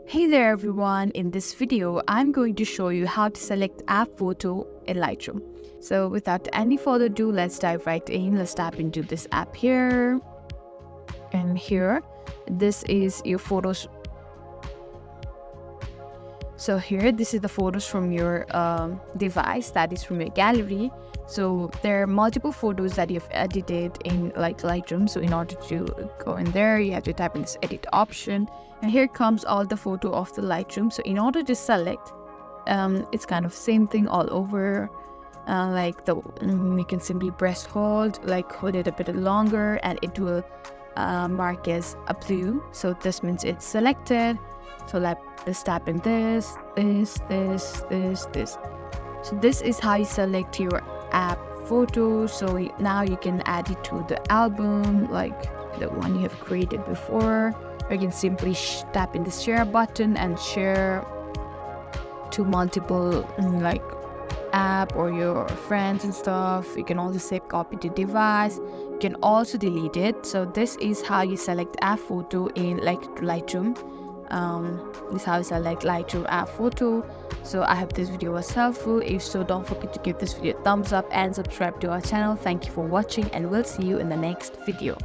Hey there everyone, in this video I'm going to show you how to select app photo in Lightroom. So without any further ado, let's dive right in. Let's tap into this app here, and here this is your photos. So here this is the photos from your device, that is from your gallery. So there are multiple photos that you've edited in Lightroom. So in order to go in there, you have to type in this edit option, and here comes all the photo of the Lightroom. So in order to select, it's kind of same thing all over. You can simply press hold it a bit longer, and it will mark as a blue. So this means it's selected. So let's tap in this. So this is how you select your app photo. So now you can add it to the album, like the one you have created before. Or you can simply tap in the share button and share to multiple app or your friends and stuff. You can also save copy to device. You can also delete it. So this is how you select app photo in Lightroom. This is how you select Lightroom app photo. So I hope this video was helpful. If so, don't forget to give this video a thumbs up and subscribe to our channel. Thank you for watching, and we'll see you in the next video.